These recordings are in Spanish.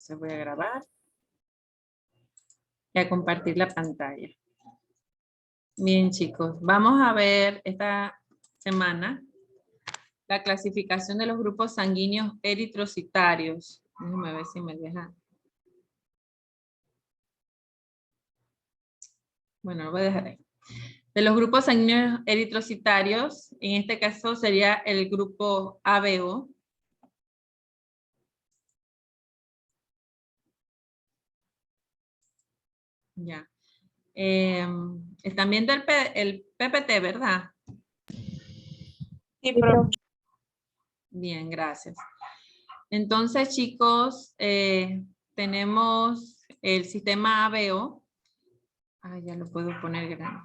Entonces voy a grabar y a compartir la pantalla. Bien, chicos, vamos a ver esta semana la clasificación de los grupos sanguíneos eritrocitarios. Déjenme ver si me deja. Bueno, lo voy a dejar ahí. De los grupos sanguíneos eritrocitarios, en este caso sería el grupo ABO. Ya. Están viendo el PPT, ¿verdad? Sí, profe. Bien, gracias. Entonces, chicos, tenemos el sistema ABO. Ya lo puedo poner grande.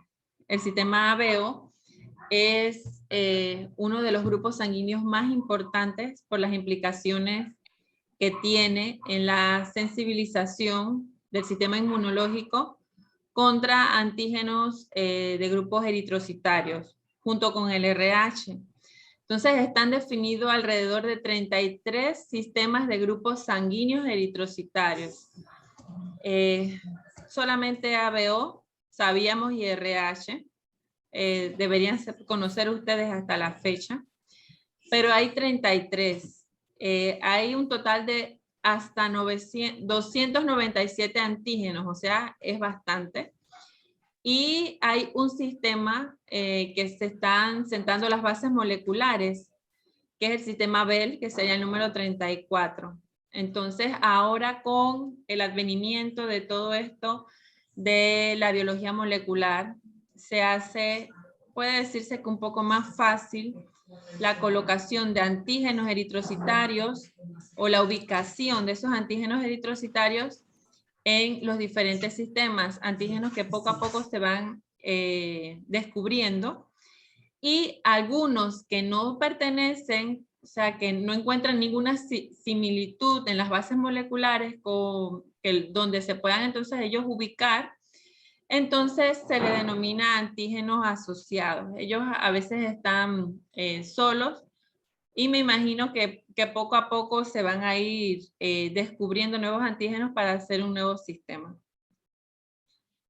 El sistema ABO es uno de los grupos sanguíneos más importantes por las implicaciones que tiene en la sensibilización del sistema inmunológico contra antígenos de grupos eritrocitarios, junto con el RH. Entonces, están definidos alrededor de 33 sistemas de grupos sanguíneos eritrocitarios. Solamente ABO, sabíamos, y RH. Deberían conocer ustedes hasta la fecha. Pero hay 33. Hay un total de hasta 297 antígenos, o sea, es bastante. Y hay un sistema que se están sentando las bases moleculares, que es el sistema Bell, que sería el número 34. Entonces, ahora con el advenimiento de todo esto de la biología molecular, se hace, puede decirse que un poco más fácil la colocación de antígenos eritrocitarios o la ubicación de esos antígenos eritrocitarios en los diferentes sistemas, antígenos que poco a poco se van descubriendo, y algunos que no pertenecen, o sea, que no encuentran ninguna similitud en las bases moleculares con donde se puedan entonces ellos ubicar, entonces se le denomina antígenos asociados. Ellos a veces están solos, y me imagino que poco a poco se van a ir descubriendo nuevos antígenos para hacer un nuevo sistema.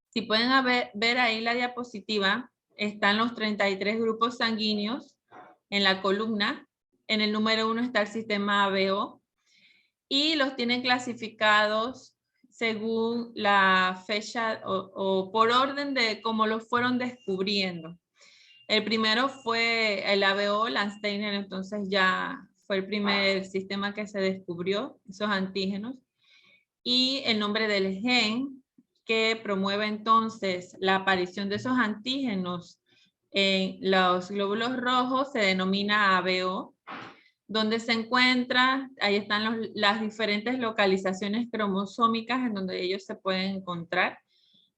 Si pueden ver ahí la diapositiva, están los 33 grupos sanguíneos en la columna. En el número 1 está el sistema ABO y los tienen clasificados según la fecha o por orden de cómo los fueron descubriendo. El primero fue el ABO, Landsteiner, entonces ya fue el primer sistema que se descubrió, esos antígenos. Y el nombre del gen que promueve entonces la aparición de esos antígenos en los glóbulos rojos se denomina ABO, donde se encuentra, ahí están las diferentes localizaciones cromosómicas en donde ellos se pueden encontrar.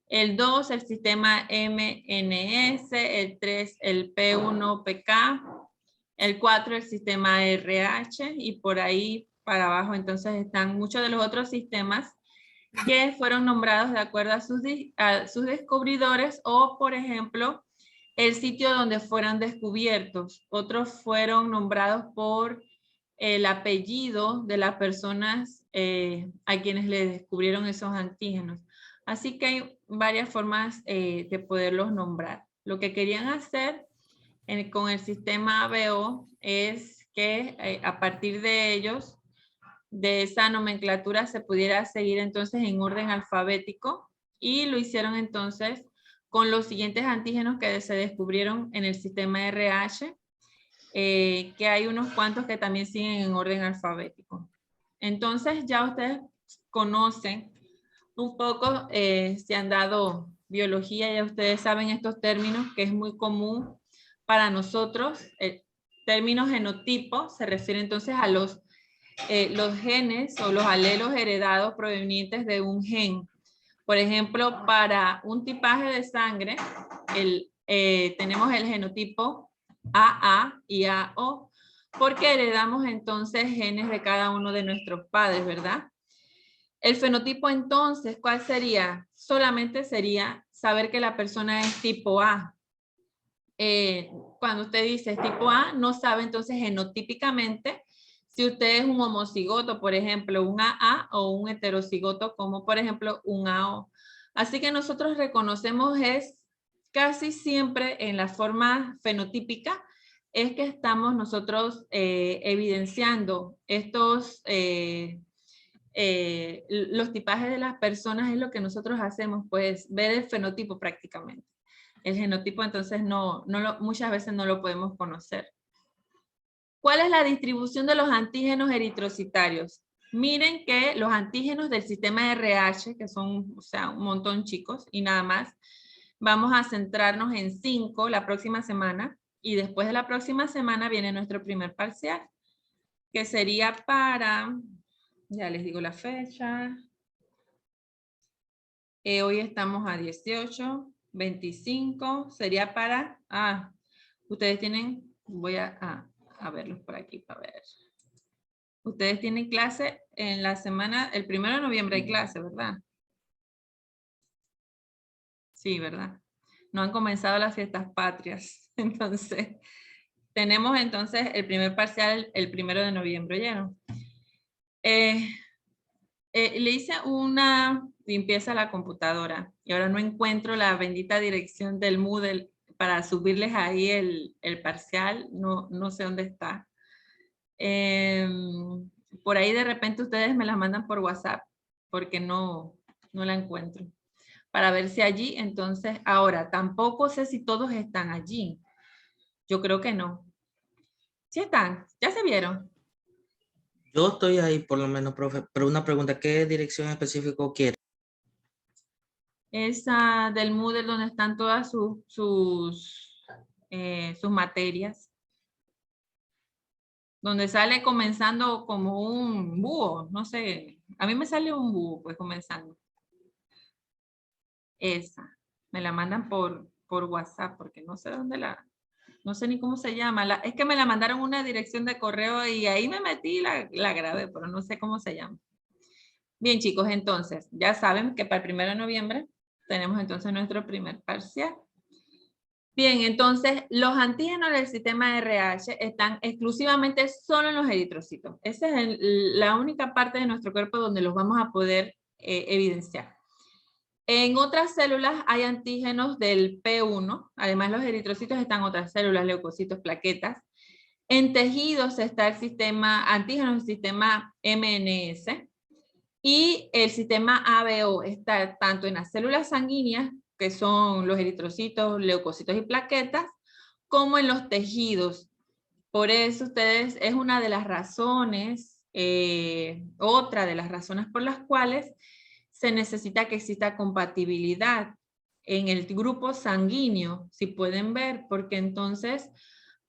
El 2, el sistema MNS, el 3, el P1PK, el 4, el sistema RH, y por ahí para abajo entonces están muchos de los otros sistemas que fueron nombrados de acuerdo a sus descubridores o, por ejemplo, el sitio donde fueron descubiertos. Otros fueron nombrados por el apellido de las personas a quienes le descubrieron esos antígenos. Así que hay varias formas de poderlos nombrar. Lo que querían hacer con el sistema ABO es que a partir de ellos, de esa nomenclatura, se pudiera seguir entonces en orden alfabético, y lo hicieron entonces con los siguientes antígenos que se descubrieron en el sistema RH, que hay unos cuantos que también siguen en orden alfabético. Entonces ya ustedes conocen un poco, si han dado biología, ya ustedes saben estos términos que es muy común para nosotros. El término genotipo se refiere entonces a los genes o los alelos heredados provenientes de un gen. Por ejemplo, para un tipaje de sangre, tenemos el genotipo AA y AO, porque heredamos entonces genes de cada uno de nuestros padres, ¿verdad? El fenotipo entonces, ¿cuál sería? Solamente sería saber que la persona es tipo A. Cuando usted dice tipo A, no sabe entonces genotípicamente Si usted es un homocigoto, por ejemplo, un AA, o un heterocigoto, como por ejemplo un AO. Así que nosotros reconocemos es casi siempre en la forma fenotípica, es que estamos nosotros evidenciando estos, los tipajes de las personas, es lo que nosotros hacemos, pues ver el fenotipo prácticamente. El genotipo entonces muchas veces no lo podemos conocer. ¿Cuál es la distribución de los antígenos eritrocitarios? Miren que los antígenos del sistema RH, que son, o sea, un montón chicos y nada más, vamos a centrarnos en 5 la próxima semana y después de la próxima semana viene nuestro primer parcial, que sería para, ya les digo la fecha, hoy estamos a 18, 25, sería para, ustedes tienen, voy a verlos por aquí para ver. Ustedes tienen clase en la semana, el 1 de noviembre hay clase, ¿verdad? Sí, ¿verdad? No han comenzado las fiestas patrias. Entonces, tenemos entonces el primer parcial el 1 de noviembre, ¿oyeron? Le hice una limpieza a la computadora y ahora no encuentro la bendita dirección del Moodle para subirles ahí el parcial. No sé dónde está. Por ahí de repente ustedes me las mandan por WhatsApp porque no la encuentro. Para ver si allí, entonces, ahora, tampoco sé si todos están allí. Yo creo que no. ¿Sí están? ¿Ya se vieron? Yo estoy ahí por lo menos, profe, pero una pregunta, ¿qué dirección específico quiere? Esa del Moodle donde están todas sus materias. Donde sale comenzando como un búho, no sé. A mí me sale un búho, pues comenzando. Esa. Me la mandan por WhatsApp porque no sé dónde no sé ni cómo se llama. Es que me la mandaron una dirección de correo y ahí me metí y la grabé, pero no sé cómo se llama. Bien, chicos, entonces, ya saben que para el 1 de noviembre tenemos entonces nuestro primer parcial. Bien, entonces, los antígenos del sistema RH están exclusivamente solo en los eritrocitos. Esa es la única parte de nuestro cuerpo donde los vamos a poder evidenciar. En otras células hay antígenos del P1, además los eritrocitos están otras células, leucocitos, plaquetas. En tejidos está el sistema, antígenos del sistema MNS, y el sistema ABO está tanto en las células sanguíneas, que son los eritrocitos, leucocitos y plaquetas, como en los tejidos. Por eso ustedes, es una de las razones, otra de las razones por las cuales se necesita que exista compatibilidad en el grupo sanguíneo, si pueden ver, porque entonces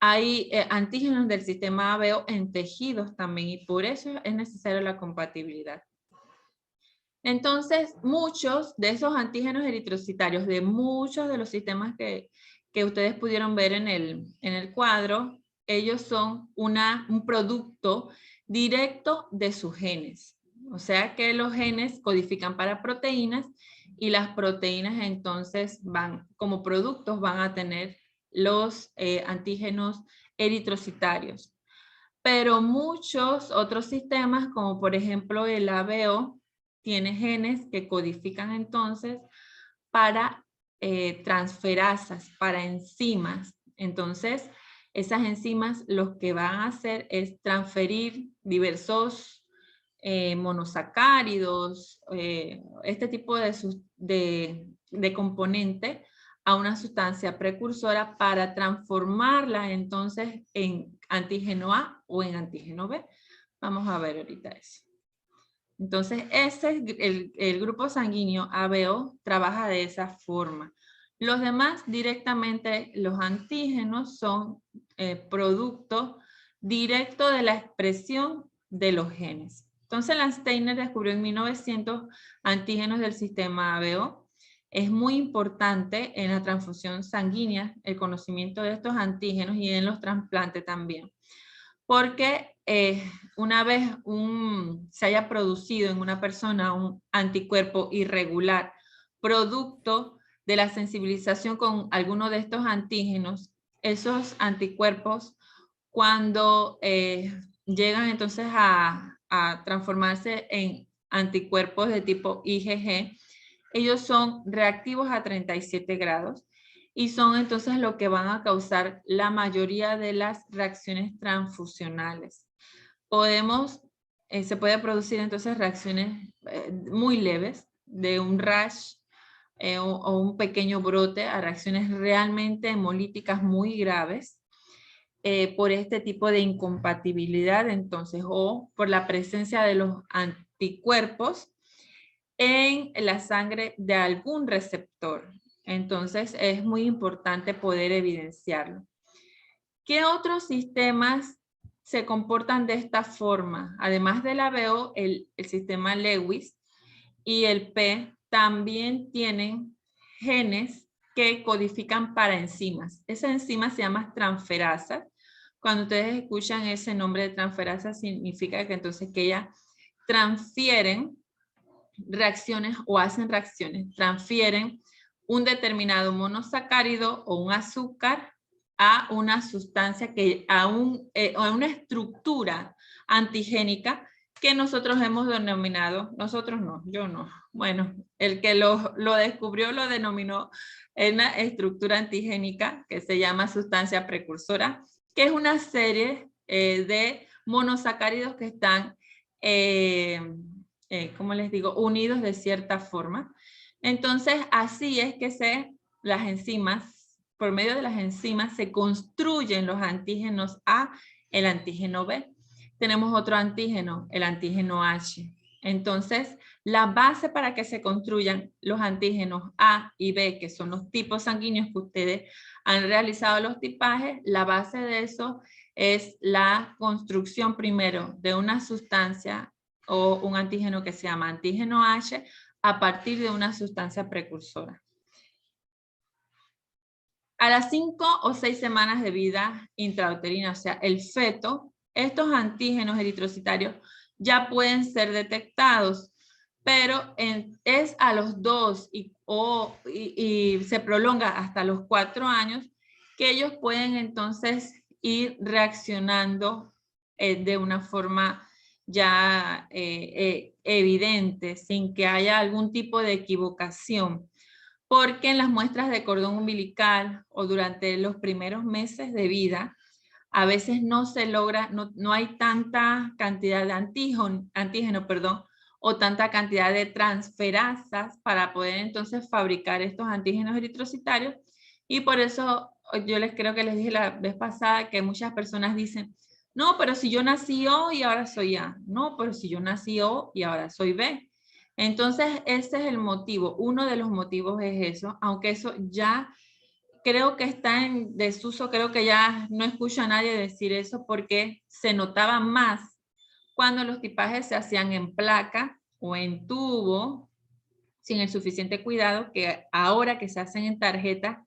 hay antígenos del sistema ABO en tejidos también y por eso es necesaria la compatibilidad. Entonces, muchos de esos antígenos eritrocitarios de muchos de los sistemas que ustedes pudieron ver en el cuadro, ellos son un producto directo de sus genes. O sea que los genes codifican para proteínas y las proteínas entonces como productos van a tener los antígenos eritrocitarios. Pero muchos otros sistemas, como por ejemplo el ABO, tiene genes que codifican entonces para transferasas, para enzimas. Entonces, esas enzimas lo que van a hacer es transferir diversos monosacáridos, este tipo de componente a una sustancia precursora para transformarla entonces en antígeno A o en antígeno B. Vamos a ver ahorita eso. Entonces, ese es el grupo sanguíneo ABO, trabaja de esa forma. Los demás, directamente, los antígenos son producto directo de la expresión de los genes. Entonces, Landsteiner descubrió en 1900 antígenos del sistema ABO. Es muy importante en la transfusión sanguínea el conocimiento de estos antígenos y en los trasplantes también. Porque una vez se haya producido en una persona un anticuerpo irregular, producto de la sensibilización con alguno de estos antígenos, esos anticuerpos, cuando llegan entonces a transformarse en anticuerpos de tipo IgG. Ellos son reactivos a 37 grados y son entonces lo que van a causar la mayoría de las reacciones transfusionales. Se puede producir entonces reacciones muy leves, de un rash o un pequeño brote, a reacciones realmente hemolíticas muy graves por este tipo de incompatibilidad, entonces, o por la presencia de los anticuerpos en la sangre de algún receptor. Entonces, es muy importante poder evidenciarlo. ¿Qué otros sistemas se comportan de esta forma? Además del ABO, el sistema Lewis y el P también tienen genes que codifican para enzimas. Esas enzimas se llaman transferasas. Cuando ustedes escuchan ese nombre de transferasa, significa que entonces que ellas transfieren reacciones o hacen reacciones, transfieren un determinado monosacárido o un azúcar a una sustancia, a una estructura antigénica que nosotros hemos denominado, nosotros no, yo no, bueno, el que lo descubrió lo denominó en una estructura antigénica que se llama sustancia precursora, que es una serie de monosacáridos que están como les digo, unidos de cierta forma. Entonces, así es que las enzimas, por medio de las enzimas, se construyen los antígenos A, el antígeno B. Tenemos otro antígeno, el antígeno H. Entonces, la base para que se construyan los antígenos A y B, que son los tipos sanguíneos que ustedes han realizado los tipajes, la base de eso es la construcción primero de una sustancia o un antígeno que se llama antígeno H a partir de una sustancia precursora. A las 5 o 6 semanas de vida intrauterina, o sea, el feto, estos antígenos eritrocitarios ya pueden ser detectados, pero es a los 2 y se prolonga hasta los 4 años que ellos pueden entonces ir reaccionando de una forma ya evidente, sin que haya algún tipo de equivocación, porque en las muestras de cordón umbilical o durante los primeros meses de vida, a veces no se logra, no hay tanta cantidad de antígeno, o tanta cantidad de transferasas para poder entonces fabricar estos antígenos eritrocitarios, y por eso yo creo que les dije la vez pasada que muchas personas dicen, no, pero si yo nací O y ahora soy A. No, pero si yo nací O y ahora soy B. Entonces, ese es el motivo. Uno de los motivos es eso, aunque eso ya creo que está en desuso, creo que ya no escucho a nadie decir eso porque se notaba más cuando los tipajes se hacían en placa o en tubo sin el suficiente cuidado, que ahora que se hacen en tarjeta,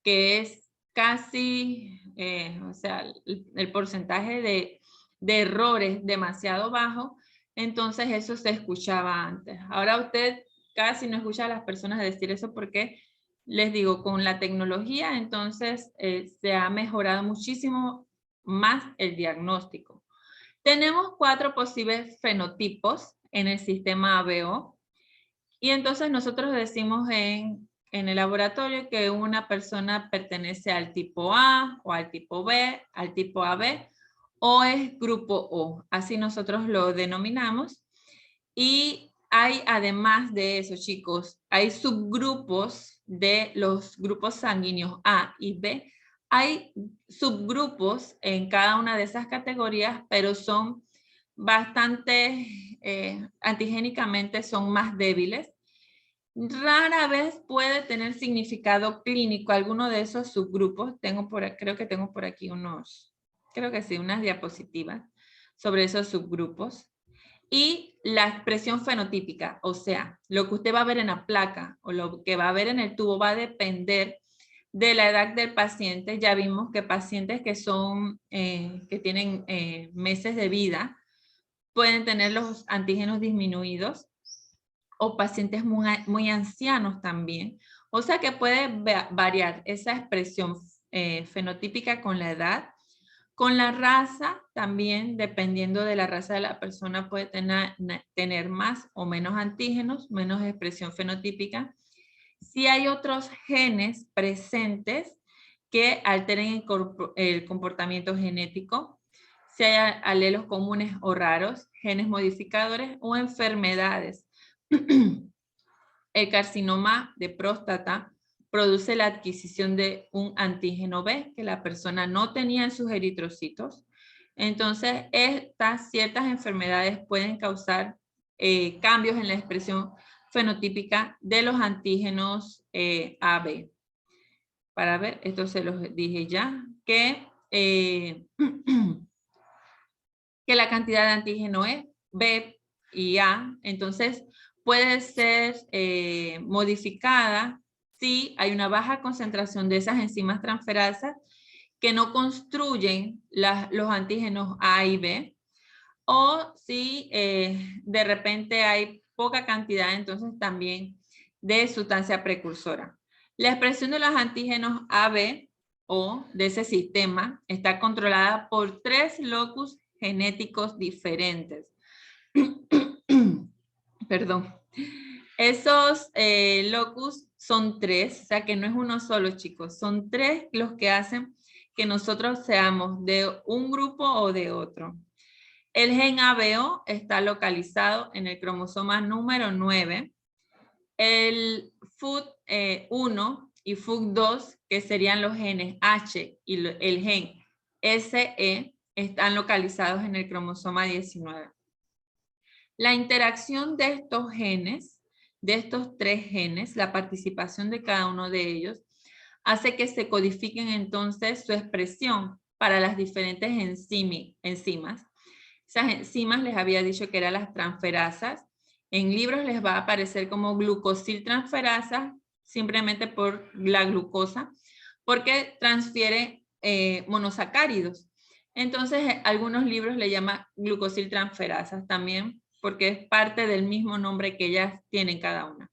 que es casi, o sea, el porcentaje de errores demasiado bajo, entonces eso se escuchaba antes. Ahora usted casi no escucha a las personas decir eso porque, les digo, con la tecnología entonces se ha mejorado muchísimo más el diagnóstico. Tenemos 4 posibles fenotipos en el sistema ABO. Y entonces nosotros decimos en el laboratorio que una persona pertenece al tipo A o al tipo B, al tipo AB, o es grupo O. Así nosotros lo denominamos. Y hay, además de eso, chicos, hay subgrupos de los grupos sanguíneos A y B. Hay subgrupos en cada una de esas categorías, pero son bastante, antigénicamente son más débiles. Rara vez puede tener significado clínico alguno de esos subgrupos. Creo que tengo por aquí unas diapositivas sobre esos subgrupos. Y la expresión fenotípica, o sea, lo que usted va a ver en la placa o lo que va a ver en el tubo va a depender de la edad del paciente. Ya vimos que pacientes que tienen meses de vida pueden tener los antígenos disminuidos, o pacientes muy ancianos también. O sea que puede variar esa expresión fenotípica con la edad, Con la raza, también dependiendo de la raza de la persona, puede tener más o menos antígenos, menos expresión fenotípica. Si hay otros genes presentes que alteren el comportamiento genético, si hay alelos comunes o raros, genes modificadores o enfermedades. El carcinoma de próstata produce la adquisición de un antígeno B que la persona no tenía en sus eritrocitos. Entonces, estas ciertas enfermedades pueden causar cambios en la expresión fenotípica de los antígenos AB. Para ver, esto se los dije ya, que la cantidad de antígeno E, B y A, entonces puede ser modificada si hay una baja concentración de esas enzimas transferasas que no construyen los antígenos A y B, o si de repente hay poca cantidad, entonces también de sustancia precursora. La expresión de los antígenos AB o de ese sistema está controlada por 3 locus genéticos diferentes. Perdón. Esos locus son 3, o sea que no es uno solo, chicos. Son 3 los que hacen que nosotros seamos de un grupo o de otro. El gen ABO está localizado en el cromosoma número 9. El FUD1 y FUD2, que serían los genes H y el gen SE, están localizados en el cromosoma 19. La interacción de estos genes, de estos 3 genes, la participación de cada uno de ellos, hace que se codifiquen entonces su expresión para las diferentes enzimas. Esas enzimas les había dicho que eran las transferasas. En libros les va a aparecer como glucosiltransferasa, simplemente por la glucosa, porque transfiere monosacáridos. Entonces, algunos libros le llaman glucosiltransferasas también, porque es parte del mismo nombre que ellas tienen cada una.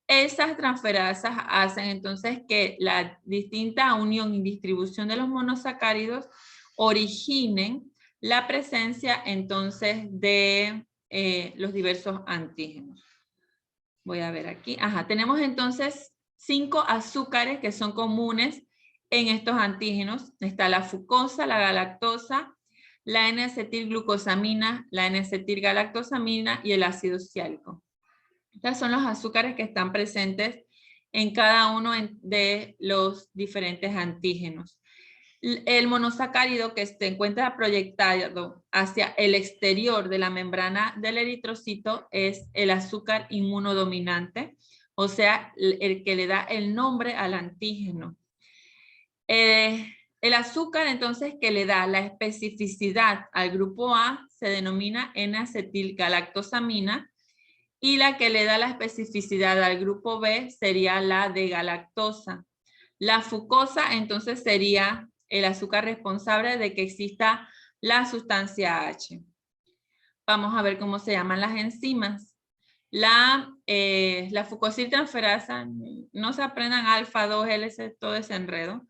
Esas transferasas hacen entonces que la distinta unión y distribución de los monosacáridos originen la presencia entonces de los diversos antígenos. Voy a ver aquí. Ajá, tenemos entonces 5 azúcares que son comunes en estos antígenos. Está la fucosa, la galactosa, la N-acetilglucosamina, la N-acetilgalactosamina y el ácido siálico. Estos son los azúcares que están presentes en cada uno de los diferentes antígenos. El monosacárido que se encuentra proyectado hacia el exterior de la membrana del eritrocito es el azúcar inmunodominante, o sea, el que le da el nombre al antígeno. El azúcar entonces que le da la especificidad al grupo A se denomina N-acetilgalactosamina y la que le da la especificidad al grupo B sería la de galactosa. La fucosa entonces sería el azúcar responsable de que exista la sustancia H. Vamos a ver cómo se llaman las enzimas. La fucosiltransferasa, no se aprendan alfa, 2, LC, todo ese enredo.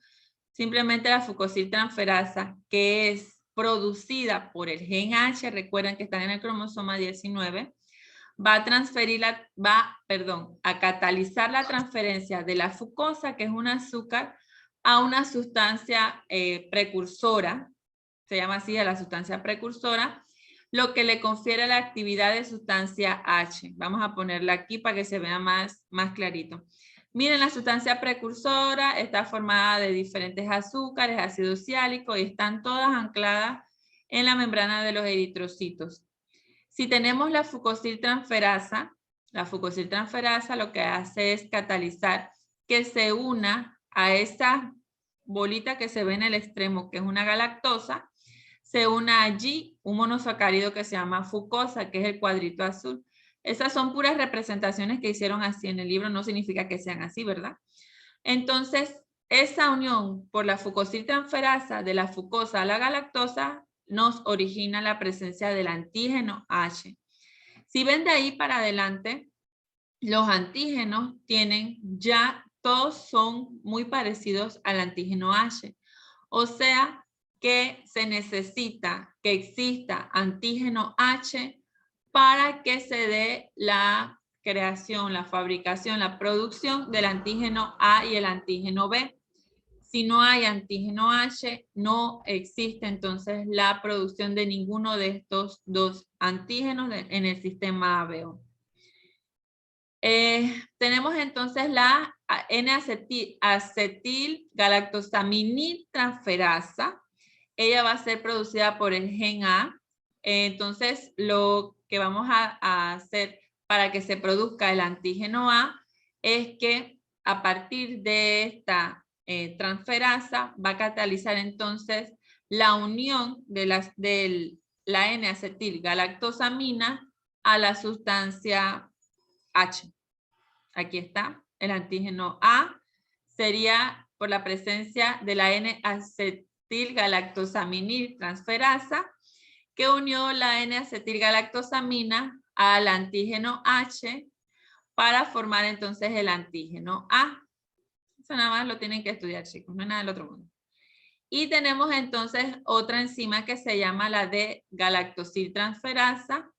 Simplemente la fucosiltransferasa, que es producida por el gen H, recuerden que están en el cromosoma 19, va a catalizar la transferencia de la fucosa, que es un azúcar, a una sustancia precursora, se llama así a la sustancia precursora, lo que le confiere la actividad de sustancia H. Vamos a ponerla aquí para que se vea más clarito. Miren, la sustancia precursora está formada de diferentes azúcares, ácido siálico, y están todas ancladas en la membrana de los eritrocitos. Si tenemos la fucosiltransferasa lo que hace es catalizar que se una a esa bolita que se ve en el extremo, que es una galactosa, se una allí un monosacárido que se llama fucosa, que es el cuadrito azul. Esas son puras representaciones que hicieron así en el libro, no significa que sean así, ¿verdad? Entonces, esa unión por la fucosiltransferasa de la fucosa a la galactosa nos origina la presencia del antígeno H. Si ven de ahí para adelante, los antígenos todos son muy parecidos al antígeno H. O sea, que se necesita que exista antígeno H para que se dé la creación, la fabricación, la producción del antígeno A y el antígeno B. Si no hay antígeno H, no existe entonces la producción de ninguno de estos dos antígenos en el sistema ABO. Tenemos entonces la N-acetil-galactosaminiltransferasa. Ella va a ser producida por el gen A. Entonces, lo que vamos a hacer para que se produzca el antígeno A es que a partir de esta transferasa va a catalizar entonces la unión de la N-acetil-galactosamina a la sustancia H. Aquí está, el antígeno A sería por la presencia de la N-acetilgalactosaminiltransferasa que unió la N-acetilgalactosamina al antígeno H para formar entonces el antígeno A. Eso nada más lo tienen que estudiar, chicos, no es nada del otro mundo. Y tenemos entonces otra enzima que se llama la D-galactosiltransferasa,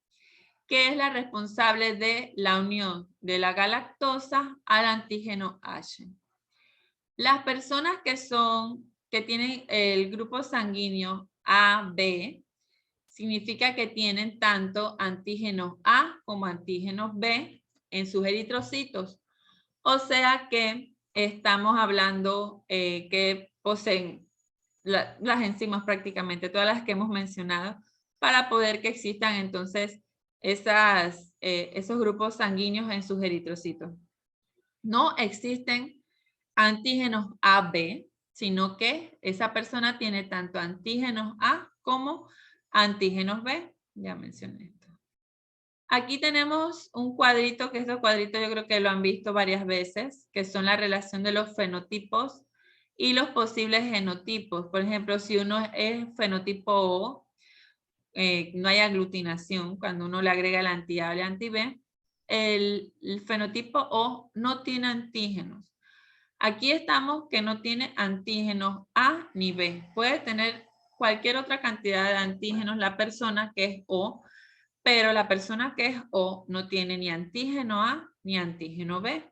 que es la responsable de la unión de la galactosa al antígeno H. Las personas que tienen el grupo sanguíneo AB, significa que tienen tanto antígenos A como antígenos B en sus eritrocitos. O sea que estamos hablando que poseen las enzimas prácticamente, todas las que hemos mencionado, para poder que existan entonces esos grupos sanguíneos en sus eritrocitos. No existen antígenos AB, sino que esa persona tiene tanto antígenos A como antígenos B. Ya mencioné esto. Aquí tenemos un cuadrito, que estos cuadritos yo creo que lo han visto varias veces, que son la relación de los fenotipos y los posibles genotipos. Por ejemplo, si uno es fenotipo O, no hay aglutinación cuando uno le agrega el anti-A y el anti-B, el fenotipo O no tiene antígenos. Aquí estamos que no tiene antígenos A ni B. Puede tener cualquier otra cantidad de antígenos la persona que es O, pero la persona que es O no tiene ni antígeno A ni antígeno B.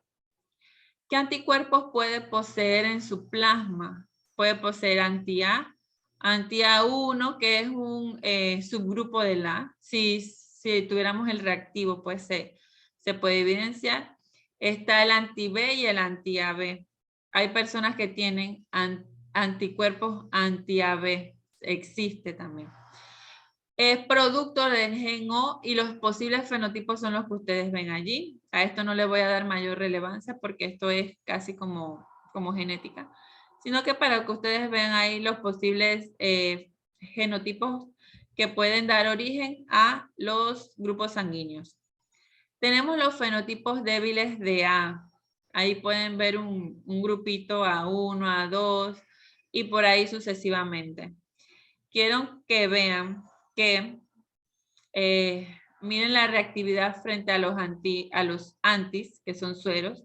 ¿Qué anticuerpos puede poseer en su plasma? Puede poseer anti-A, anti-A1, que es un subgrupo del A. Si tuviéramos el reactivo, pues se puede evidenciar. Está el anti-B y el anti-AB. Hay personas que tienen anticuerpos anti-AB. Existe también. Es producto del gen O y los posibles fenotipos son los que ustedes ven allí. A esto no le voy a dar mayor relevancia porque esto es casi como genética, sino que para que ustedes vean ahí los posibles genotipos que pueden dar origen a los grupos sanguíneos. Tenemos los fenotipos débiles de A. Ahí pueden ver un grupito A1, A2 y por ahí sucesivamente. Quiero que vean que miren la reactividad frente a los antis, que son sueros,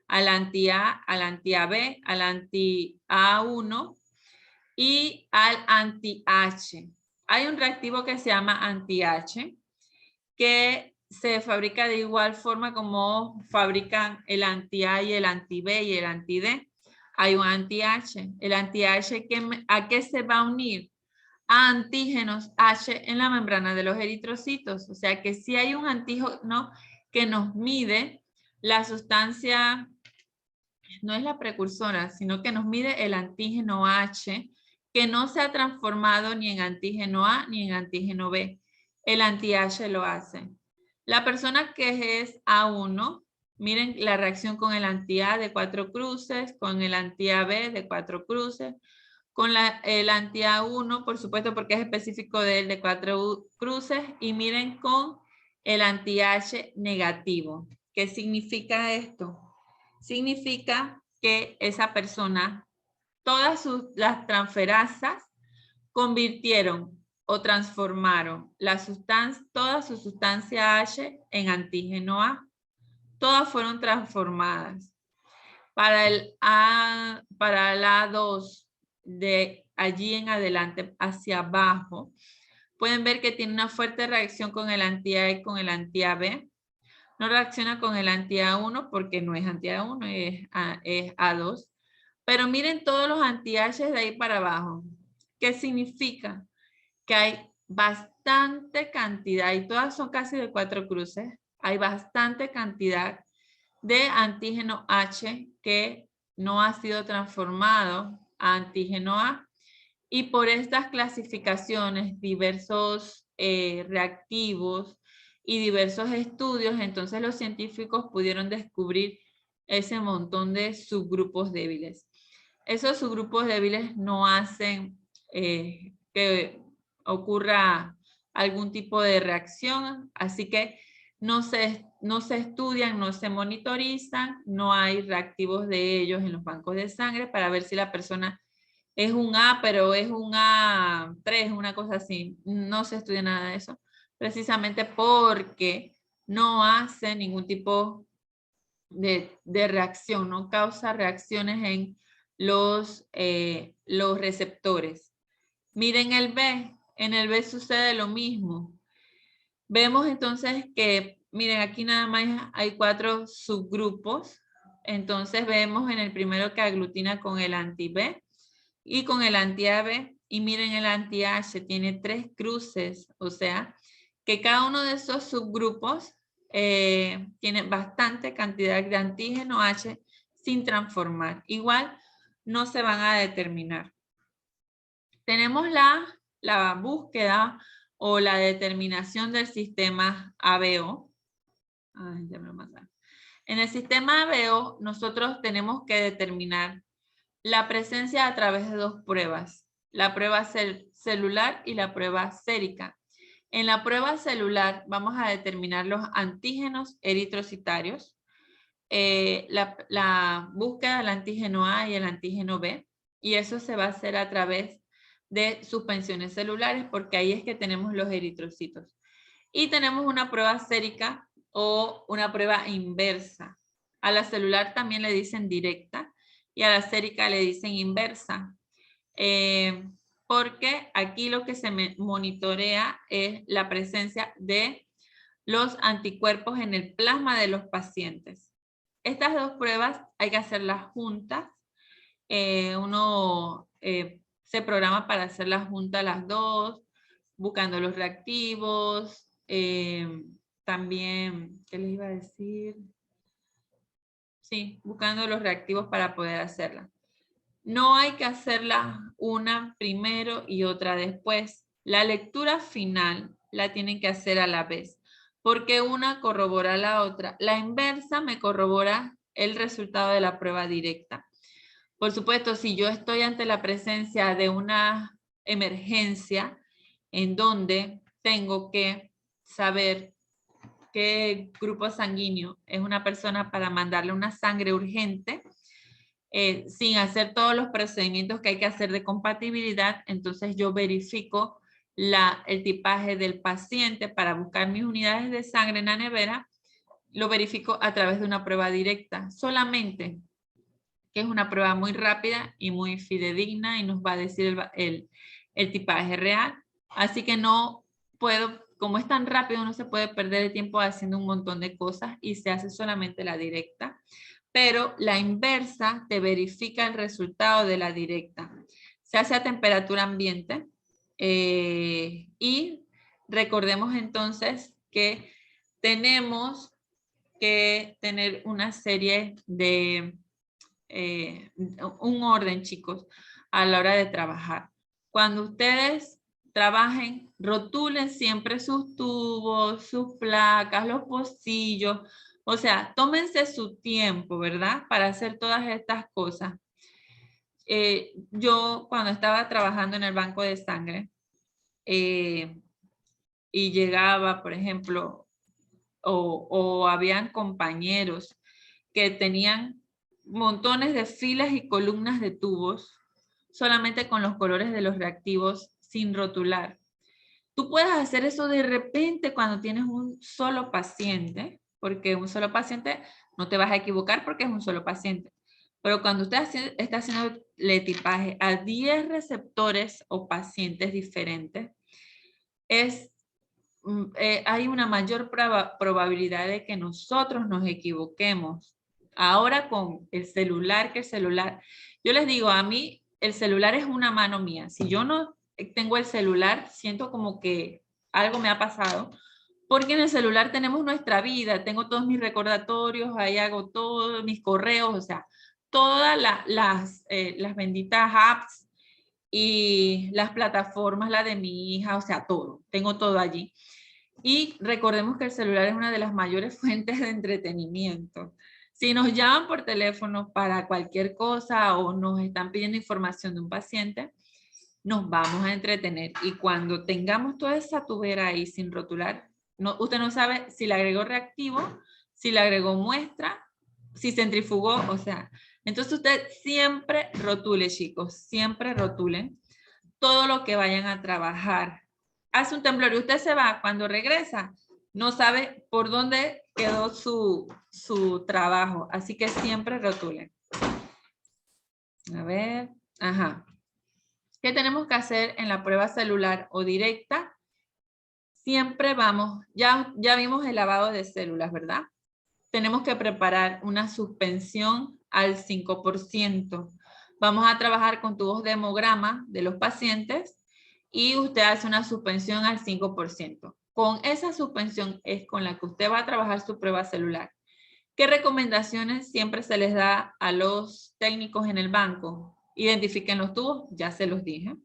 al anti-A, al anti-AB, al anti-A1 y al anti-H. Hay un reactivo que se llama anti-H, que se fabrica de igual forma como fabrican el anti-A y el anti-B y el anti-D. Hay un anti-H. El anti-H, ¿a qué se va a unir? A antígenos H en la membrana de los eritrocitos. O sea que si hay un antígeno que nos mide la sustancia, no es la precursora, sino que nos mide el antígeno H, que no se ha transformado ni en antígeno A ni en antígeno B. El anti-H lo hace. La persona que es A1, miren la reacción con el anti-A de 4 cruces, con el anti-AB de 4 cruces, con el anti-A1, por supuesto, porque es específico de él, de 4 cruces, y miren con el anti-H negativo. ¿Qué significa esto? Significa que esa persona, todas las transferasas convirtieron o transformaron toda su sustancia H en antígeno A. Todas fueron transformadas. Para el A2 de allí en adelante hacia abajo, pueden ver que tiene una fuerte reacción con el anti-A y con el anti-AB. No reacciona con el anti-A1 porque no es anti-A1, es A2. Pero miren todos los anti-H de ahí para abajo. ¿Qué significa? Que hay bastante cantidad, y todas son casi de 4 cruces, hay bastante cantidad de antígeno H que no ha sido transformado a antígeno A. Y por estas clasificaciones, diversos reactivos y diversos estudios, entonces los científicos pudieron descubrir ese montón de subgrupos débiles. Esos subgrupos débiles no hacen que ocurra algún tipo de reacción, así que no se estudian, no se monitorizan, no hay reactivos de ellos en los bancos de sangre para ver si la persona es un A, pero es un A3, una cosa así. No se estudia nada de eso, precisamente porque no hace ningún tipo de reacción, no causa reacciones en los receptores. Miren el B, en el B sucede lo mismo. Vemos entonces que, miren, aquí nada más hay 4 subgrupos. Entonces vemos en el primero que aglutina con el anti-B y con el anti-AB. Y miren el anti-H, tiene 3 cruces, o sea, que cada uno de esos subgrupos tiene bastante cantidad de antígeno H sin transformar. Igual no se van a determinar. Tenemos la búsqueda o la determinación del sistema ABO. Ay, ya me mataron. En el sistema ABO nosotros tenemos que determinar la presencia a través de 2 pruebas, la prueba celular y la prueba sérica. En la prueba celular vamos a determinar los antígenos eritrocitarios, la búsqueda del antígeno A y el antígeno B, y eso se va a hacer a través de suspensiones celulares, porque ahí es que tenemos los eritrocitos. Y tenemos una prueba sérica o una prueba inversa. A la celular también le dicen directa y a la sérica le dicen inversa. Porque aquí lo que se monitorea es la presencia de los anticuerpos en el plasma de los pacientes. Estas 2 pruebas hay que hacerlas juntas. Uno se programa para hacerlas juntas las 2, buscando los reactivos. También, ¿qué les iba a decir? Sí, buscando los reactivos para poder hacerla. No hay que hacerla una primero y otra después. La lectura final la tienen que hacer a la vez, porque una corrobora a la otra. La inversa me corrobora el resultado de la prueba directa. Por supuesto, si yo estoy ante la presencia de una emergencia en donde tengo que saber qué grupo sanguíneo es una persona para mandarle una sangre urgente, sin hacer todos los procedimientos que hay que hacer de compatibilidad, entonces yo verifico el tipaje del paciente para buscar mis unidades de sangre en la nevera, lo verifico a través de una prueba directa, solamente que es una prueba muy rápida y muy fidedigna y nos va a decir el tipaje real. Así que no puedo, como es tan rápido, no se puede perder el tiempo haciendo un montón de cosas y se hace solamente la directa. Pero la inversa te verifica el resultado de la directa. Se hace a temperatura ambiente y recordemos entonces que tenemos que tener una serie de un orden, chicos, a la hora de trabajar. Cuando ustedes trabajen, rotulen siempre sus tubos, sus placas, los pocillos. O sea, tómense su tiempo, ¿verdad? Para hacer todas estas cosas. Yo cuando estaba trabajando en el banco de sangre y llegaba, por ejemplo, o habían compañeros que tenían montones de filas y columnas de tubos, solamente con los colores de los reactivos sin rotular. Tú puedes hacer eso de repente cuando tienes un solo paciente, porque un solo paciente no te vas a equivocar porque es un solo paciente. Pero cuando usted está haciendo el tipaje a 10 receptores o pacientes diferentes, hay una mayor probabilidad de que nosotros nos equivoquemos. Ahora con el celular, yo les digo, a mí el celular es una mano mía. Si yo no tengo el celular, siento como que algo me ha pasado, porque en el celular tenemos nuestra vida, tengo todos mis recordatorios, ahí hago todos mis correos, o sea, todas las benditas apps y las plataformas, la de mi hija, o sea, todo, tengo todo allí. Y recordemos que el celular es una de las mayores fuentes de entretenimiento. Si nos llaman por teléfono para cualquier cosa o nos están pidiendo información de un paciente, nos vamos a entretener. Y cuando tengamos toda esa tubera ahí sin rotular, usted no sabe si le agregó reactivo, si le agregó muestra, si centrifugó, o sea. Entonces usted siempre rotule, chicos, siempre rotulen todo lo que vayan a trabajar. Hace un temblor y usted se va, cuando regresa, no sabe por dónde quedó su trabajo. Así que siempre rotulen. A ver, ajá. ¿Qué tenemos que hacer en la prueba celular o directa? Siempre vamos, ya vimos el lavado de células, ¿verdad? Tenemos que preparar una suspensión al 5%. Vamos a trabajar con tubos de hemograma de los pacientes y usted hace una suspensión al 5%. Con esa suspensión es con la que usted va a trabajar su prueba celular. ¿Qué recomendaciones siempre se les da a los técnicos en el banco? Identifiquen los tubos, ya se los dije.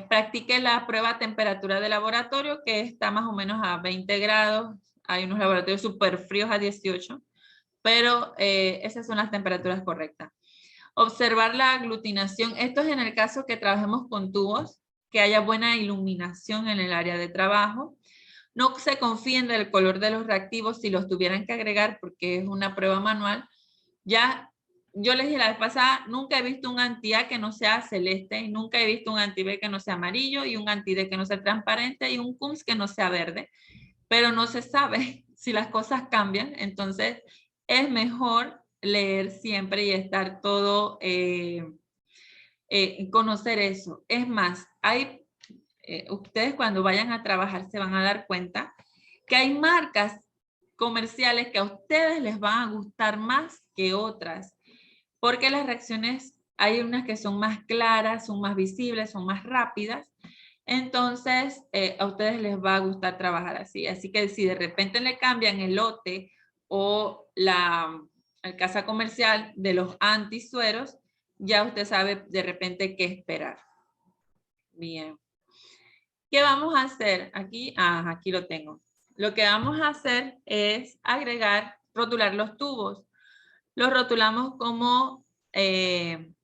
Practique la prueba a temperatura de laboratorio, que está más o menos a 20 grados. Hay unos laboratorios súper fríos a 18, pero esas son las temperaturas correctas. Observar la aglutinación. Esto es en el caso que trabajemos con tubos, que haya buena iluminación en el área de trabajo. No se confíen del color de los reactivos si los tuvieran que agregar porque es una prueba manual. Ya, yo les dije la vez pasada, nunca he visto un anti-A que no sea celeste, y nunca he visto un anti-B que no sea amarillo, y un anti-D que no sea transparente, y un CUMS que no sea verde. Pero no se sabe si las cosas cambian, entonces es mejor leer siempre y estar todo, conocer eso. Es más, ustedes cuando vayan a trabajar se van a dar cuenta que hay marcas comerciales que a ustedes les van a gustar más que otras, porque las reacciones, hay unas que son más claras, son más visibles, son más rápidas, entonces a ustedes les va a gustar trabajar así. Así que si de repente le cambian el lote o la casa comercial de los antisueros, ya usted sabe de repente qué esperar. Bien. ¿Qué vamos a hacer? Aquí, aquí lo tengo. Lo que vamos a hacer es agregar, rotular los tubos. Los rotulamos como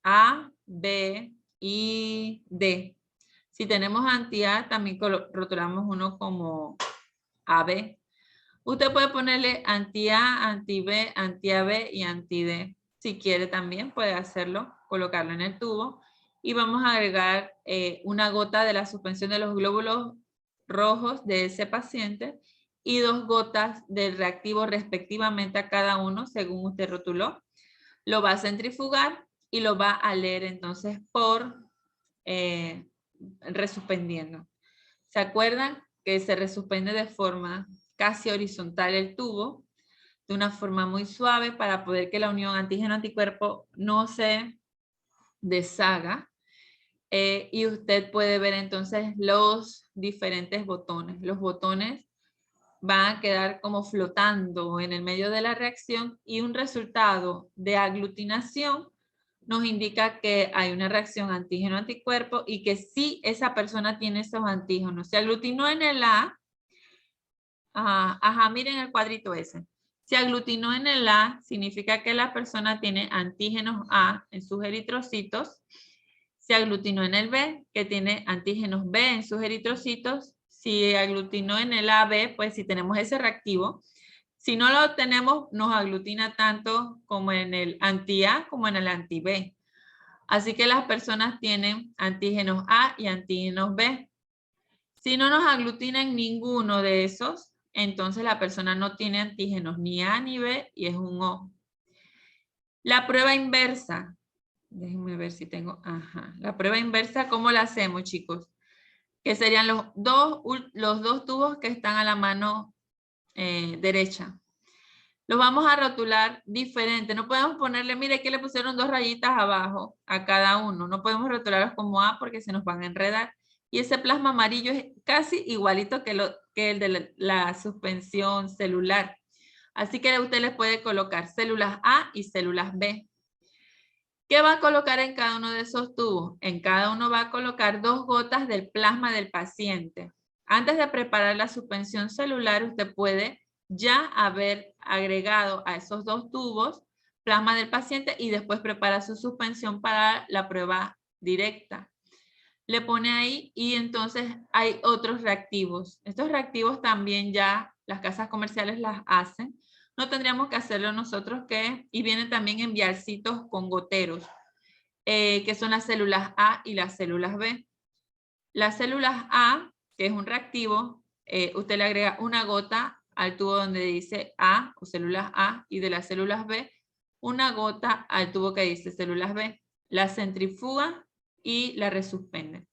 A, B y D. Si tenemos anti-A, también rotulamos uno como AB. Usted puede ponerle anti-A, anti-B, anti-AB y anti-D. Si quiere también puede hacerlo, colocarlo en el tubo. Y vamos a agregar una gota de la suspensión de los glóbulos rojos de ese paciente y 2 gotas del reactivo respectivamente a cada uno, según usted rotuló. Lo va a centrifugar y lo va a leer entonces por resuspendiendo. ¿Se acuerdan que se resuspende de forma casi horizontal el tubo? De una forma muy suave para poder que la unión antígeno-anticuerpo no se deshaga. Y usted puede ver entonces los diferentes botones. Los botones van a quedar como flotando en el medio de la reacción y un resultado de aglutinación nos indica que hay una reacción antígeno-anticuerpo y que sí esa persona tiene esos antígenos. Se aglutinó en el A, miren el cuadrito ese. Se aglutinó en el A, significa que la persona tiene antígenos A en sus eritrocitos. Se aglutinó en el B, que tiene antígenos B en sus eritrocitos. Si aglutinó en el AB, pues si tenemos ese reactivo. Si no lo tenemos, nos aglutina tanto como en el anti-A como en el anti-B. Así que las personas tienen antígenos A y antígenos B. Si no nos aglutina en ninguno de esos, entonces la persona no tiene antígenos ni A ni B y es un O. La prueba inversa. Déjenme ver si tengo. Ajá. La prueba inversa, ¿cómo la hacemos, chicos? Que serían los dos tubos que están a la mano derecha. Los vamos a rotular diferente. No podemos ponerle, mire que le pusieron 2 rayitas abajo a cada uno. No podemos rotularlos como A porque se nos van a enredar. Y ese plasma amarillo es casi igualito que el de la suspensión celular. Así que usted les puede colocar células A y células B. ¿Qué va a colocar en cada uno de esos tubos? En cada uno va a colocar 2 gotas del plasma del paciente. Antes de preparar la suspensión celular, usted puede ya haber agregado a esos 2 tubos plasma del paciente y después prepara su suspensión para la prueba directa. Le pone ahí y entonces hay otros reactivos. Estos reactivos también ya las casas comerciales las hacen. No tendríamos que hacerlo nosotros y vienen también en vialcitos con goteros, que son las células A y las células B. Las células A, que es un reactivo, usted le agrega 1 gota al tubo donde dice A o células A, y de las células B, 1 gota al tubo que dice células B. La centrifuga y la resuspende.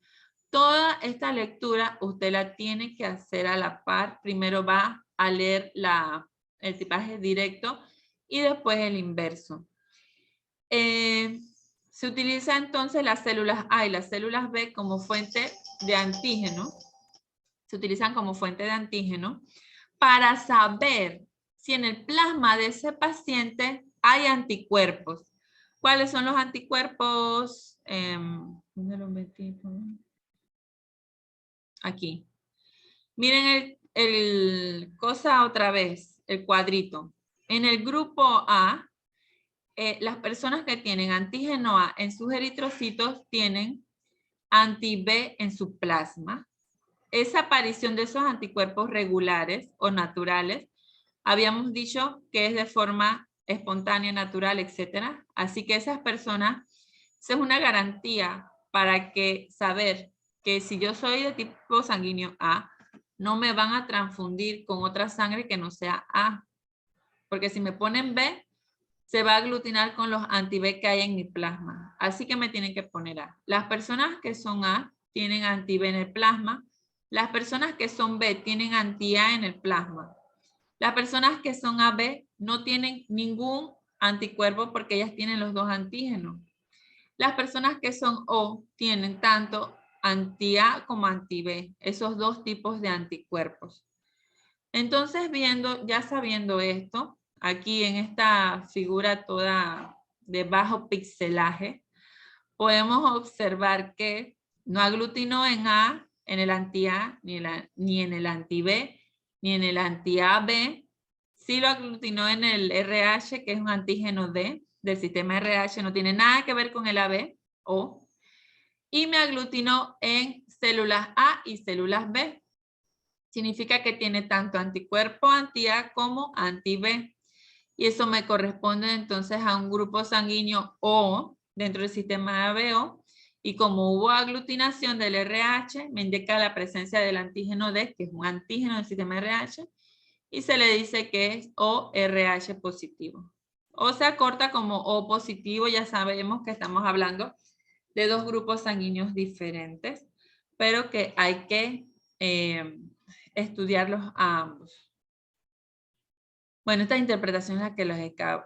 Toda esta lectura usted la tiene que hacer a la par. Primero va a leer el tipaje directo y después el inverso. Se utiliza entonces las células A y las células B como fuente de antígeno. Se utilizan como fuente de antígeno para saber si en el plasma de ese paciente hay anticuerpos. ¿Cuáles son los anticuerpos? ¿Dónde los metí? Aquí. Miren el cosa otra vez, el cuadrito. En el grupo A, las personas que tienen antígeno A en sus eritrocitos tienen anti-B en su plasma. Esa aparición de esos anticuerpos regulares o naturales, habíamos dicho que es de forma espontánea, natural, etc. Así que esas personas, esa es una garantía para saber que si yo soy de tipo sanguíneo A, no me van a transfundir con otra sangre que no sea A. Porque si me ponen B, se va a aglutinar con los anti-B que hay en mi plasma. Así que me tienen que poner A. Las personas que son A tienen anti-B en el plasma. Las personas que son B tienen anti-A en el plasma. Las personas que son AB no tienen ningún anticuerpo porque ellas tienen los 2 antígenos. Las personas que son O tienen tanto anti-A como anti-B, esos 2 tipos de anticuerpos. Entonces, ya sabiendo esto, aquí en esta figura toda de bajo pixelaje, podemos observar que no aglutinó en A, en el anti-A, ni en el anti-B, ni en el anti-AB. Sí lo aglutinó en el RH, que es un antígeno D del sistema RH, no tiene nada que ver con el AB, O. Y me aglutinó en células A y células B. Significa que tiene tanto anticuerpo anti-A como anti-B. Y eso me corresponde entonces a un grupo sanguíneo O dentro del sistema ABO. Y como hubo aglutinación del RH, me indica la presencia del antígeno D, que es un antígeno del sistema RH, y se le dice que es ORH positivo. O se acorta como O positivo, ya sabemos que estamos hablando de 2 grupos sanguíneos diferentes, pero que hay que estudiarlos a ambos. Bueno, esta interpretación es la que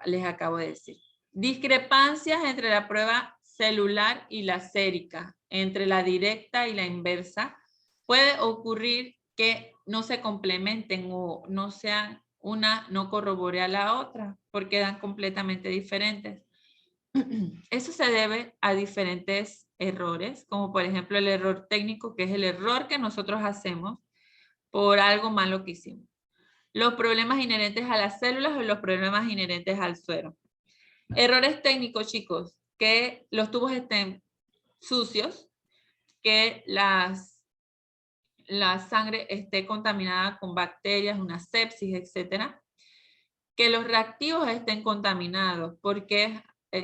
les acabo de decir. Discrepancias entre la prueba celular y la sérica, entre la directa y la inversa. Puede ocurrir que no se complementen o no sean, una no corrobore a la otra, porque dan completamente diferentes. Eso se debe a diferentes errores, como por ejemplo el error técnico, que es el error que nosotros hacemos por algo malo que hicimos. Los problemas inherentes a las células o los problemas inherentes al suero. Errores técnicos, chicos, que los tubos estén sucios, que la sangre esté contaminada con bacterias, una sepsis, etcétera. Que los reactivos estén contaminados, porque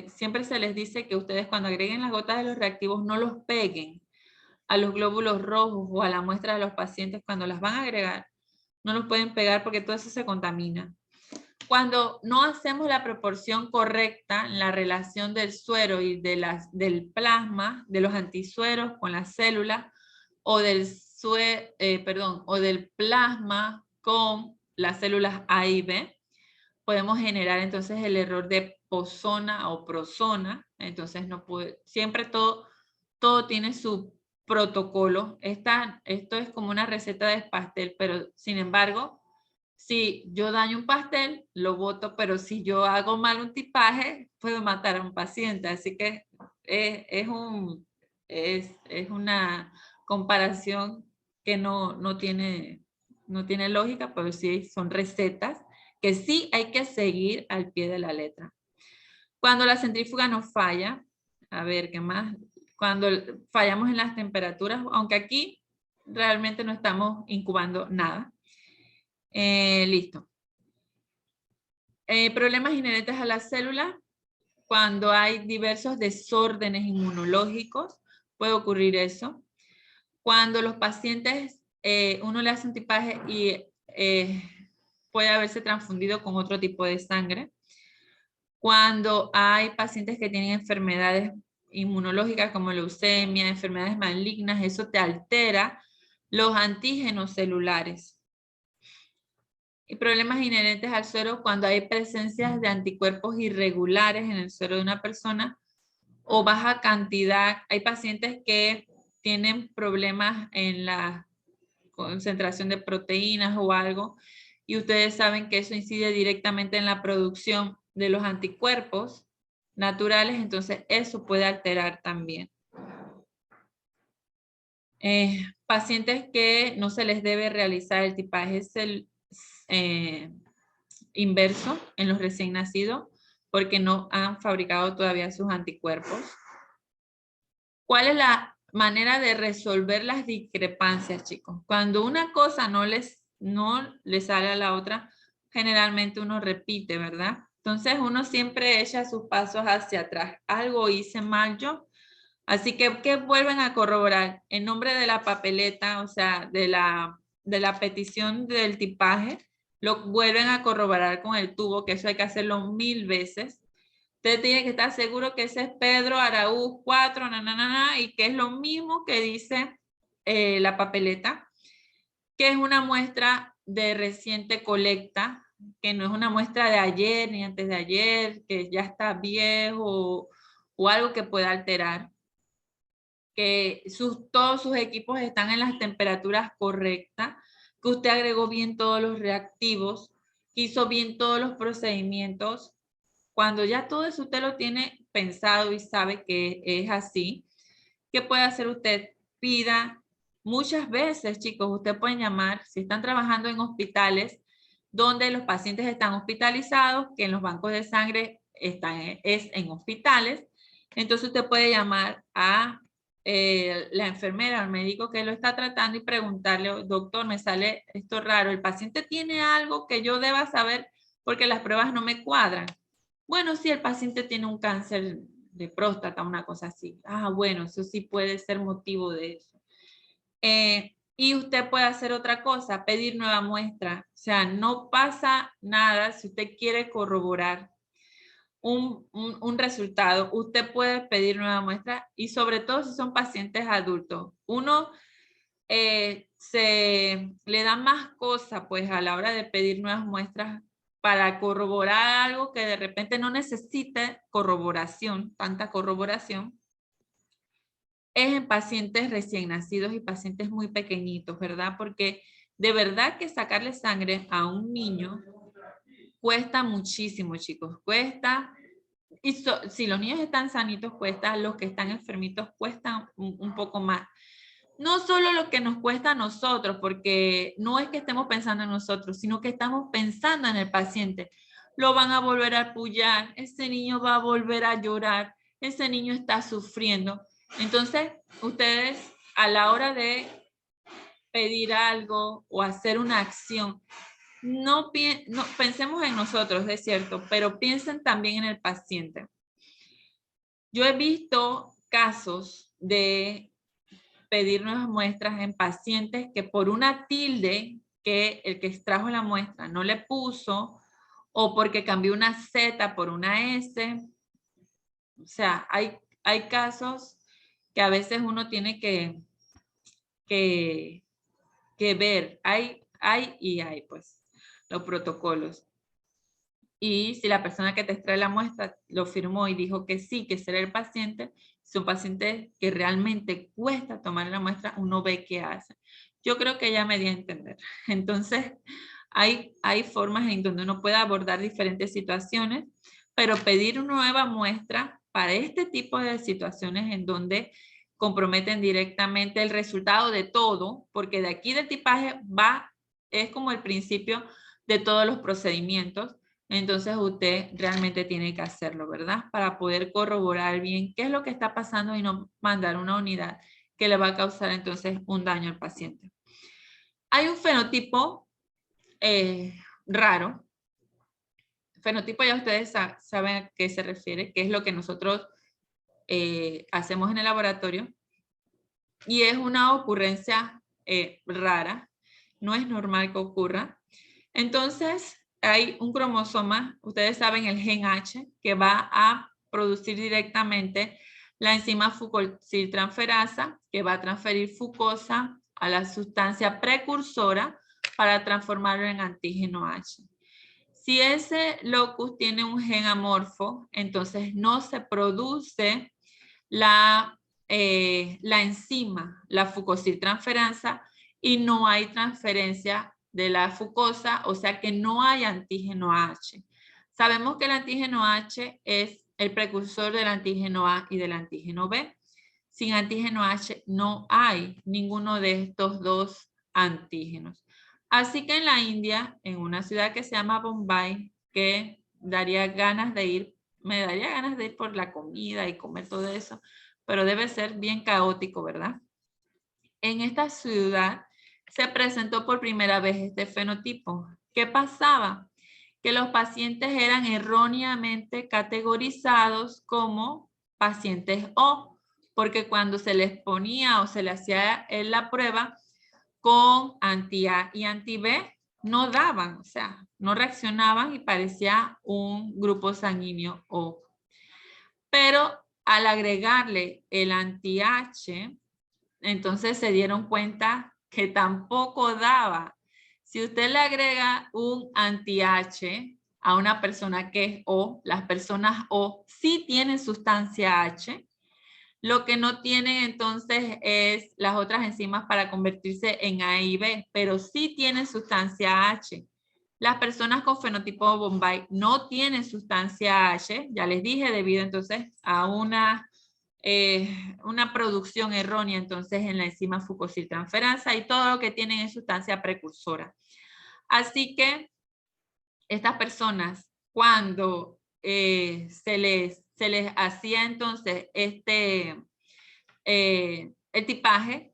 siempre se les dice que ustedes cuando agreguen las gotas de los reactivos no los peguen a los glóbulos rojos o a la muestra de los pacientes cuando las van a agregar. No los pueden pegar porque todo eso se contamina. Cuando no hacemos la proporción correcta en la relación del suero y del plasma, de los antisueros con las células, o o del plasma con las células A y B, podemos generar entonces el error de posona o prosona. Entonces siempre todo tiene su protocolo. Esto es como una receta de pastel, pero sin embargo, si yo daño un pastel, lo boto, pero si yo hago mal un tipaje, puedo matar a un paciente. Así que es una comparación que no tiene lógica, pero sí son recetas que sí hay que seguir al pie de la letra. Cuando la centrífuga nos falla, a ver, ¿qué más? Cuando fallamos en las temperaturas, aunque aquí realmente no estamos incubando nada. Listo. Problemas inherentes a la célula. Cuando hay diversos desórdenes inmunológicos, puede ocurrir eso. Cuando los pacientes, uno le hace un tipaje y puede haberse transfundido con otro tipo de sangre. Cuando hay pacientes que tienen enfermedades inmunológicas como leucemia, enfermedades malignas, eso te altera los antígenos celulares. Y problemas inherentes al suero cuando hay presencias de anticuerpos irregulares en el suero de una persona o baja cantidad. Hay pacientes que tienen problemas en la concentración de proteínas o algo, y ustedes saben que eso incide directamente en la producción de los anticuerpos naturales, entonces eso puede alterar también. Pacientes que no se les debe realizar el tipaje inverso en los recién nacidos porque no han fabricado todavía sus anticuerpos. ¿Cuál es la manera de resolver las discrepancias, chicos? Cuando una cosa no les sale a la otra, generalmente uno repite, ¿verdad? Entonces uno siempre echa sus pasos hacia atrás. Algo hice mal yo. Así que, ¿qué vuelven a corroborar? En nombre de la papeleta, o sea, de la petición del tipaje, lo vuelven a corroborar con el tubo, que eso hay que hacerlo 1000 veces. Usted tiene que estar seguro que ese es Pedro Araúz 4, y que es lo mismo que dice la papeleta, que es una muestra de reciente colecta, que no es una muestra de ayer ni antes de ayer, que ya está viejo o algo que pueda alterar, que todos sus equipos están en las temperaturas correctas, que usted agregó bien todos los reactivos, que hizo bien todos los procedimientos. Cuando ya todo eso usted lo tiene pensado y sabe que es así, ¿qué puede hacer usted? Pida muchas veces, chicos, usted puede llamar, si están trabajando en hospitales donde los pacientes están hospitalizados, que en los bancos de sangre es en hospitales, entonces usted puede llamar a la enfermera o el médico que lo está tratando y preguntarle, doctor, me sale esto raro, el paciente tiene algo que yo deba saber porque las pruebas no me cuadran. Bueno, si el paciente tiene un cáncer de próstata, una cosa así. Ah, bueno, eso sí puede ser motivo de eso. Y usted puede hacer otra cosa, pedir nueva muestra. O sea, no pasa nada si usted quiere corroborar un resultado. Usted puede pedir nueva muestra y sobre todo si son pacientes adultos. Uno se le da más cosas pues a la hora de pedir nuevas muestras para corroborar algo que de repente no necesite corroboración, tanta corroboración, es en pacientes recién nacidos y pacientes muy pequeñitos, ¿verdad? Porque de verdad que sacarle sangre a un niño cuesta muchísimo, chicos, cuesta. Y si los niños están sanitos, cuesta, los que están enfermitos cuestan un poco más. No solo lo que nos cuesta a nosotros, porque no es que estemos pensando en nosotros, sino que estamos pensando en el paciente. Lo van a volver a apoyar, ese niño va a volver a llorar, ese niño está sufriendo. Entonces, ustedes a la hora de pedir algo o hacer una acción, no pensemos en nosotros, es cierto, pero piensen también en el paciente. Yo he visto casos de pedir nuevas muestras en pacientes que por una tilde que el que extrajo la muestra no le puso o porque cambió una Z por una S. O sea, hay casos que a veces uno tiene que ver. Hay pues, los protocolos. Y si la persona que te extrae la muestra lo firmó y dijo que sí, que será el paciente, si un paciente que realmente cuesta tomar la muestra, uno ve qué hace. Yo creo que ya me di a entender. Entonces, hay formas en donde uno puede abordar diferentes situaciones, pero pedir una nueva muestra para este tipo de situaciones en donde comprometen directamente el resultado de todo, porque de aquí del tipaje es como el principio de todos los procedimientos. Entonces usted realmente tiene que hacerlo, ¿verdad? Para poder corroborar bien qué es lo que está pasando y no mandar una unidad que le va a causar entonces un daño al paciente. Hay un fenotipo raro. Fenotipo ya ustedes saben a qué se refiere, que es lo que nosotros hacemos en el laboratorio. Y es una ocurrencia rara. No es normal que ocurra. Entonces, hay un cromosoma, ustedes saben el gen H, que va a producir directamente la enzima fucosiltransferasa, que va a transferir fucosa a la sustancia precursora para transformarlo en antígeno H. Si ese locus tiene un gen amorfo, entonces no se produce la enzima, la fucosiltransferasa, y no hay transferencia de la fucosa, o sea que no hay antígeno H. Sabemos que el antígeno H es el precursor del antígeno A y del antígeno B. Sin antígeno H no hay ninguno de estos dos antígenos. Así que en la India, en una ciudad que se llama Bombay, que me daría ganas de ir por la comida y comer todo eso, pero debe ser bien caótico, ¿verdad? En esta ciudad se presentó por primera vez este fenotipo. ¿Qué pasaba? Que los pacientes eran erróneamente categorizados como pacientes O, porque cuando se les ponía o se les hacía la prueba con anti-A y anti-B, no daban, o sea, no reaccionaban y parecía un grupo sanguíneo O. Pero al agregarle el anti-H, entonces se dieron cuenta que tampoco daba. Si usted le agrega un anti-H a una persona que es O, las personas O sí tienen sustancia H. Lo que no tienen entonces es las otras enzimas para convertirse en A y B, pero sí tienen sustancia H. Las personas con fenotipo Bombay no tienen sustancia H, ya les dije, debido entonces a una producción errónea entonces en la enzima fucosiltransferasa, y todo lo que tienen es sustancia precursora. Así que estas personas, cuando se les hacía entonces el tipaje,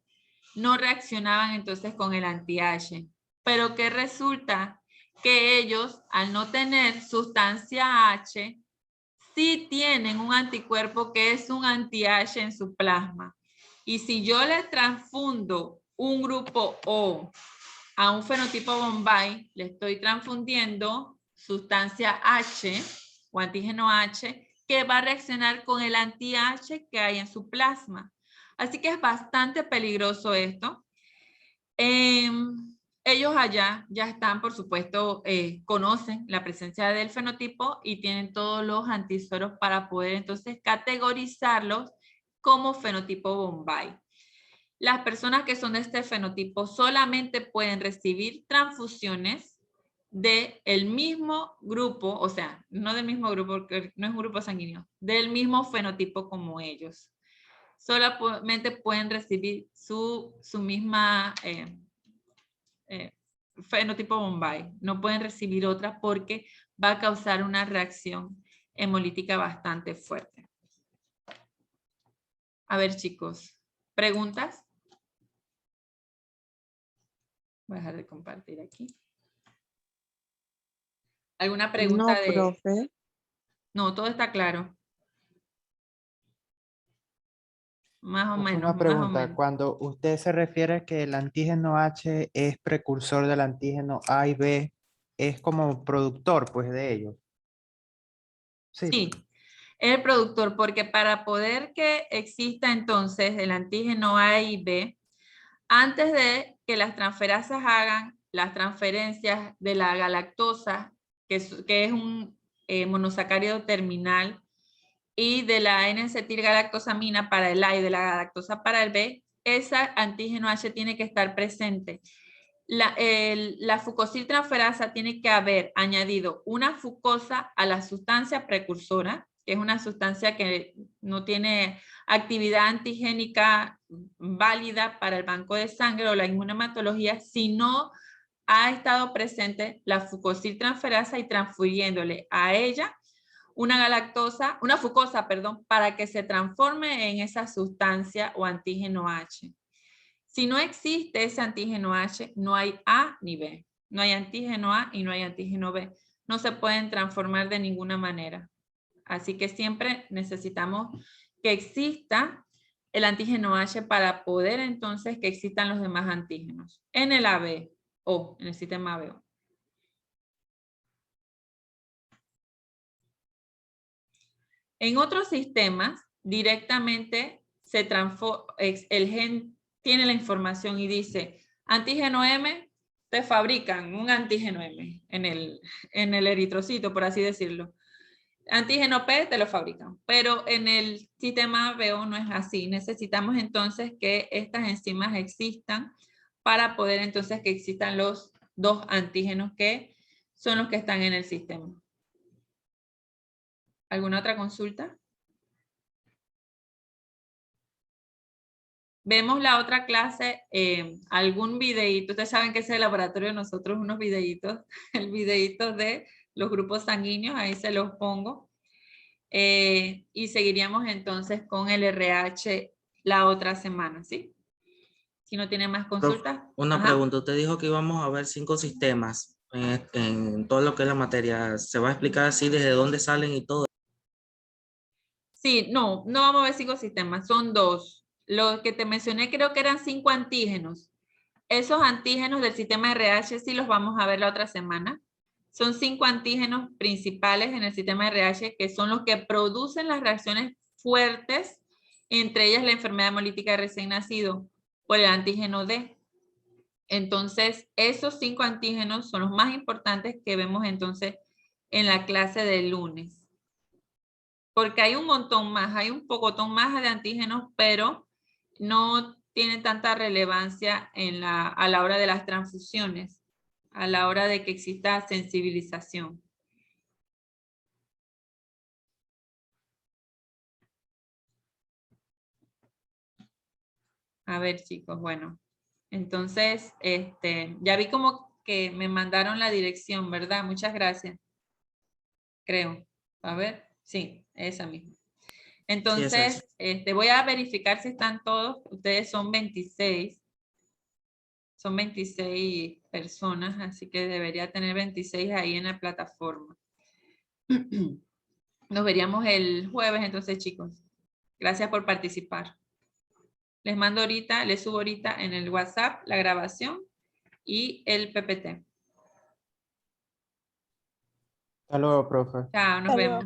no reaccionaban entonces con el anti-H. Pero ¿qué resulta? Que ellos, al no tener sustancia H, sí tienen un anticuerpo que es un anti-H en su plasma. Y si yo le transfundo un grupo O a un fenotipo Bombay, le estoy transfundiendo sustancia H o antígeno H que va a reaccionar con el anti-H que hay en su plasma. Así que es bastante peligroso esto. Ellos allá ya están, por supuesto, conocen la presencia del fenotipo y tienen todos los anticuerpos para poder entonces categorizarlos como fenotipo Bombay. Las personas que son de este fenotipo solamente pueden recibir transfusiones del mismo grupo, o sea, no del mismo grupo, porque no es un grupo sanguíneo, del mismo fenotipo como ellos. Solamente pueden recibir su misma fenotipo Bombay. No pueden recibir otra porque va a causar una reacción hemolítica bastante fuerte. A ver, chicos, ¿preguntas? Voy a dejar de compartir aquí. ¿Alguna pregunta No, profe. No, todo está claro. Más o menos, Una más o pregunta, menos. cuando usted se refiere que el antígeno H es precursor del antígeno A y B, es como productor, pues, de ellos. Sí, es el productor, porque para poder que exista entonces el antígeno A y B, antes de que las transferasas hagan las transferencias de la galactosa, que es un monosacárido terminal, y de la N-acetilgalactosamina para el A y de la galactosa para el B, ese antígeno H tiene que estar presente. La fucosiltransferasa tiene que haber añadido una fucosa a la sustancia precursora, que es una sustancia que no tiene actividad antigénica válida para el banco de sangre o la inmunohematología, si no ha estado presente la fucosiltransferasa y transfiriéndole a ella una fucosa, perdón, para que se transforme en esa sustancia o antígeno H. Si no existe ese antígeno H, no hay A ni B. No hay antígeno A y no hay antígeno B. No se pueden transformar de ninguna manera. Así que siempre necesitamos que exista el antígeno H para poder entonces que existan los demás antígenos en el AB o en el sistema ABO. En otros sistemas, directamente el gen tiene la información y dice, antígeno M, te fabrican un antígeno M en el eritrocito, por así decirlo. Antígeno P te lo fabrican, pero en el sistema ABO no es así. Necesitamos entonces que estas enzimas existan para poder entonces que existan los dos antígenos que son los que están en el sistema. ¿Alguna otra consulta? Vemos la otra clase, algún videíto. Ustedes saben que es el laboratorio de nosotros, unos videitos, el videíto de los grupos sanguíneos, ahí se los pongo. Y seguiríamos entonces con el RH la otra semana, ¿sí? Si no tiene más consultas. Una pregunta, usted dijo que íbamos a ver 5 sistemas en todo lo que es la materia. ¿Se va a explicar así desde dónde salen y todo? Sí, no vamos a ver 5 sistemas, son 2. Los que te mencioné creo que eran 5 antígenos. Esos antígenos del sistema RH sí los vamos a ver la otra semana. Son 5 antígenos principales en el sistema RH que son los que producen las reacciones fuertes, entre ellas la enfermedad hemolítica de recién nacido por el antígeno D. Entonces, esos 5 antígenos son los más importantes que vemos entonces en la clase del lunes. Porque hay un montón más, hay un pocotón más de antígenos, pero no tienen tanta relevancia a la hora de las transfusiones, a la hora de que exista sensibilización. A ver, chicos, bueno. Entonces, ya vi como que me mandaron la dirección, ¿verdad? Muchas gracias. Creo. A ver, sí, esa misma. Entonces, voy a verificar si están todos. Ustedes son 26. Son 26 personas, así que debería tener 26 ahí en la plataforma. Nos veríamos el jueves, entonces, chicos. Gracias por participar. Les mando ahorita, les subo ahorita en el WhatsApp la grabación y el PPT. Hasta luego, profe. Chao, nos vemos.